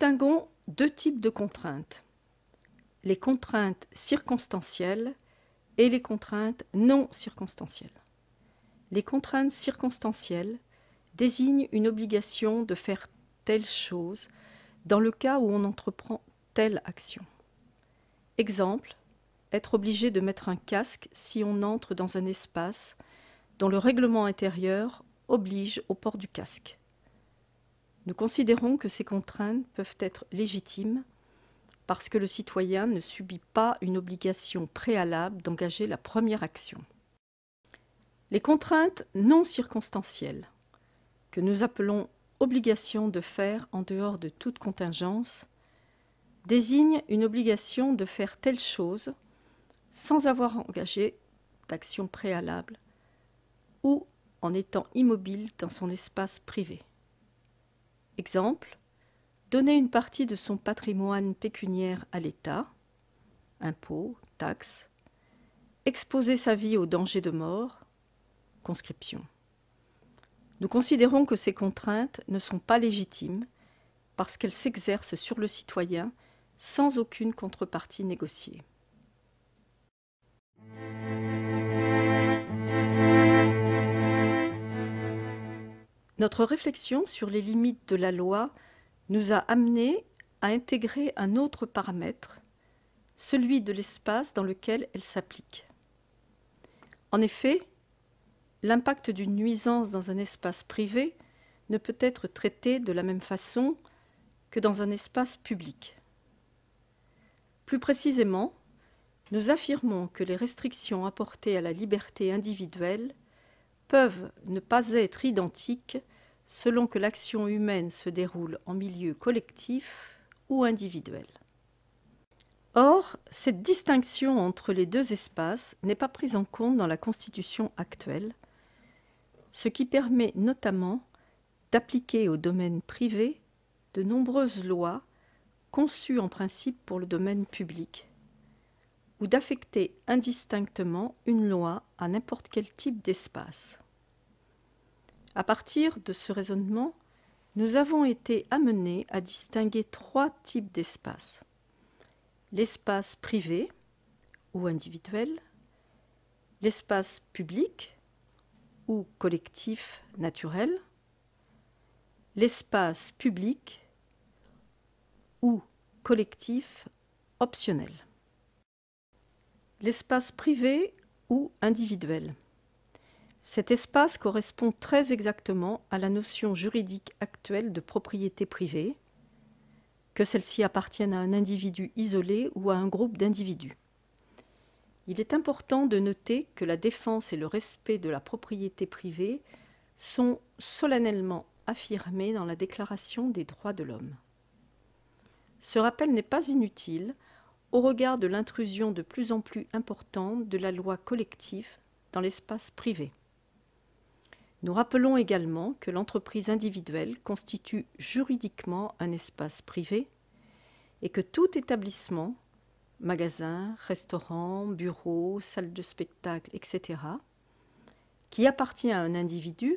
Distinguons deux types de contraintes. Les contraintes circonstancielles et les contraintes non circonstancielles. Les contraintes circonstancielles désignent une obligation de faire telle chose dans le cas où on entreprend telle action. Exemple, être obligé de mettre un casque si on entre dans un espace dont le règlement intérieur oblige au port du casque. Nous considérons que ces contraintes peuvent être légitimes parce que le citoyen ne subit pas une obligation préalable d'engager la première action. Les contraintes non circonstancielles, que nous appelons obligation de faire en dehors de toute contingence, désignent une obligation de faire telle chose sans avoir engagé d'action préalable ou en étant immobile dans son espace privé. Exemple, donner une partie de son patrimoine pécuniaire à l'État, impôts, taxes, exposer sa vie au danger de mort, conscription. Nous considérons que ces contraintes ne sont pas légitimes parce qu'elles s'exercent sur le citoyen sans aucune contrepartie négociée. Notre réflexion sur les limites de la loi nous a amenés à intégrer un autre paramètre, celui de l'espace dans lequel elle s'applique. En effet, l'impact d'une nuisance dans un espace privé ne peut être traité de la même façon que dans un espace public. Plus précisément, nous affirmons que les restrictions apportées à la liberté individuelle peuvent ne pas être identiques selon que l'action humaine se déroule en milieu collectif ou individuel. Or, cette distinction entre les deux espaces n'est pas prise en compte dans la Constitution actuelle, ce qui permet notamment d'appliquer au domaine privé de nombreuses lois conçues en principe pour le domaine public, ou d'affecter indistinctement une loi à n'importe quel type d'espace. À partir de ce raisonnement, nous avons été amenés à distinguer trois types d'espaces. L'espace privé ou individuel, l'espace public ou collectif naturel, l'espace public ou collectif optionnel. L'espace privé ou individuel. Cet espace correspond très exactement à la notion juridique actuelle de propriété privée, que celle-ci appartienne à un individu isolé ou à un groupe d'individus. Il est important de noter que la défense et le respect de la propriété privée sont solennellement affirmés dans la Déclaration des droits de l'homme. Ce rappel n'est pas inutile au regard de l'intrusion de plus en plus importante de la loi collective dans l'espace privé. Nous rappelons également que l'entreprise individuelle constitue juridiquement un espace privé et que tout établissement, magasin, restaurant, bureau, salle de spectacle, etc., qui appartient à un individu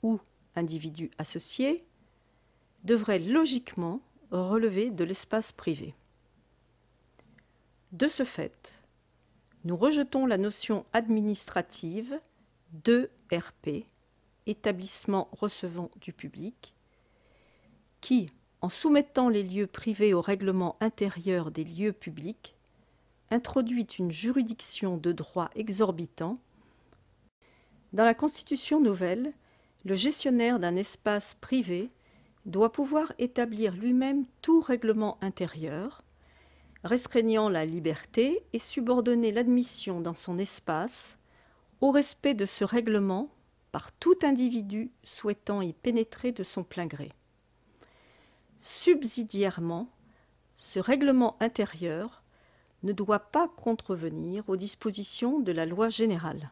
ou individu associé, devrait logiquement relever de l'espace privé. De ce fait, nous rejetons la notion administrative d'ERP, établissement recevant du public, qui, en soumettant les lieux privés au règlement intérieur des lieux publics, introduit une juridiction de droit exorbitant. Dans la Constitution nouvelle, le gestionnaire d'un espace privé doit pouvoir établir lui-même tout règlement intérieur, restreignant la liberté et subordonner l'admission dans son espace au respect de ce règlement par tout individu souhaitant y pénétrer de son plein gré. Subsidiairement, ce règlement intérieur ne doit pas contrevenir aux dispositions de la loi générale.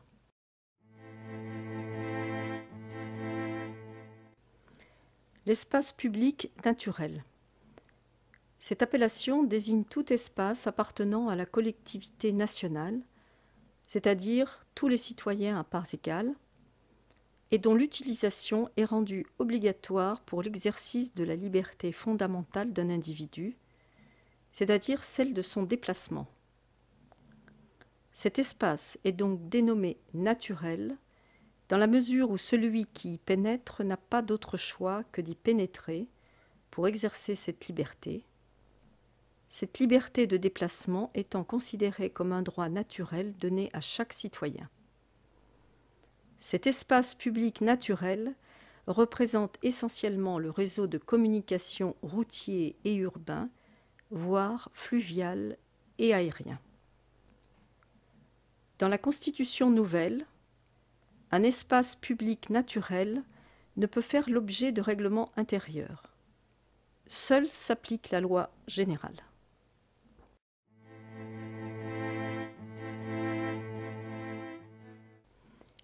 L'espace public naturel. Cette appellation désigne tout espace appartenant à la collectivité nationale, c'est-à-dire tous les citoyens à parts égales, et dont l'utilisation est rendue obligatoire pour l'exercice de la liberté fondamentale d'un individu, c'est-à-dire celle de son déplacement. Cet espace est donc dénommé naturel, dans la mesure où celui qui y pénètre n'a pas d'autre choix que d'y pénétrer pour exercer cette liberté de déplacement étant considérée comme un droit naturel donné à chaque citoyen. Cet espace public naturel représente essentiellement le réseau de communication routier et urbain, voire fluvial et aérien. Dans la Constitution nouvelle, un espace public naturel ne peut faire l'objet de règlements intérieurs. Seule s'applique la loi générale.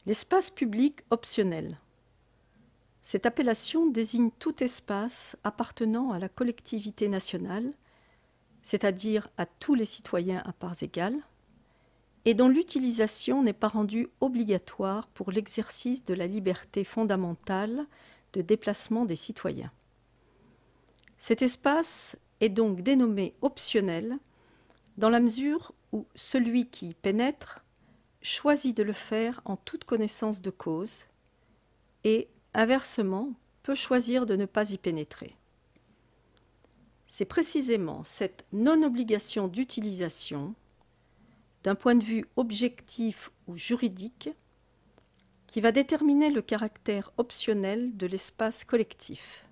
L'espace public optionnel. Cette appellation désigne tout espace appartenant à la collectivité nationale, c'est-à-dire à tous les citoyens à parts égales, et dont l'utilisation n'est pas rendue obligatoire pour l'exercice de la liberté fondamentale de déplacement des citoyens. Cet espace est donc dénommé optionnel dans la mesure où celui qui y pénètre choisit de le faire en toute connaissance de cause et, inversement, peut choisir de ne pas y pénétrer. C'est précisément cette non-obligation d'utilisation, d'un point de vue objectif ou juridique, qui va déterminer le caractère optionnel de l'espace collectif.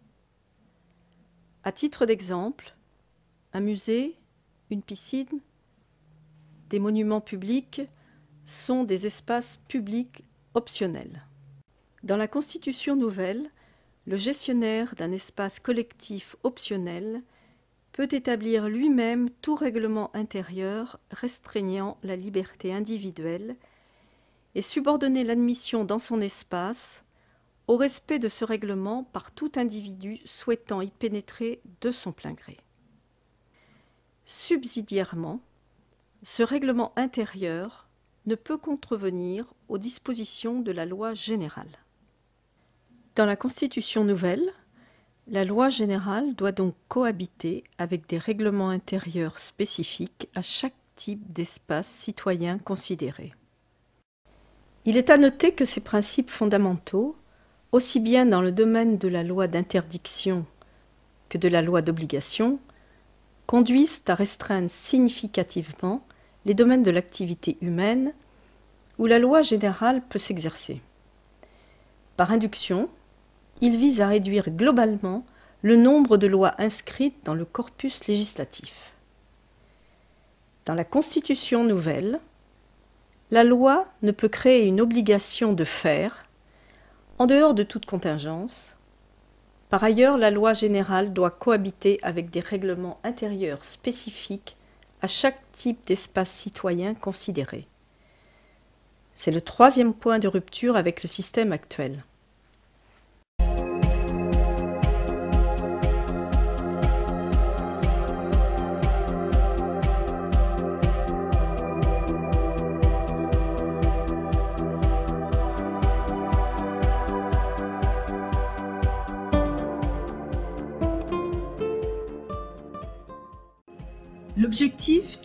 À titre d'exemple, un musée, une piscine, des monuments publics sont des espaces publics optionnels. Dans la Constitution nouvelle, le gestionnaire d'un espace collectif optionnel peut établir lui-même tout règlement intérieur restreignant la liberté individuelle et subordonner l'admission dans son espace au respect de ce règlement par tout individu souhaitant y pénétrer de son plein gré. Subsidiairement, ce règlement intérieur ne peut contrevenir aux dispositions de la loi générale. Dans la Constitution nouvelle, la loi générale doit donc cohabiter avec des règlements intérieurs spécifiques à chaque type d'espace citoyen considéré. Il est à noter que ces principes fondamentaux, aussi bien dans le domaine de la loi d'interdiction que de la loi d'obligation, conduisent à restreindre significativement les domaines de l'activité humaine où la loi générale peut s'exercer. Par induction, il vise à réduire globalement le nombre de lois inscrites dans le corpus législatif. Dans la Constitution nouvelle, la loi ne peut créer une obligation de faire, en dehors de toute contingence. Par ailleurs, la loi générale doit cohabiter avec des règlements intérieurs spécifiques à chaque type d'espace citoyen considéré. C'est le troisième point de rupture avec le système actuel. L'objectif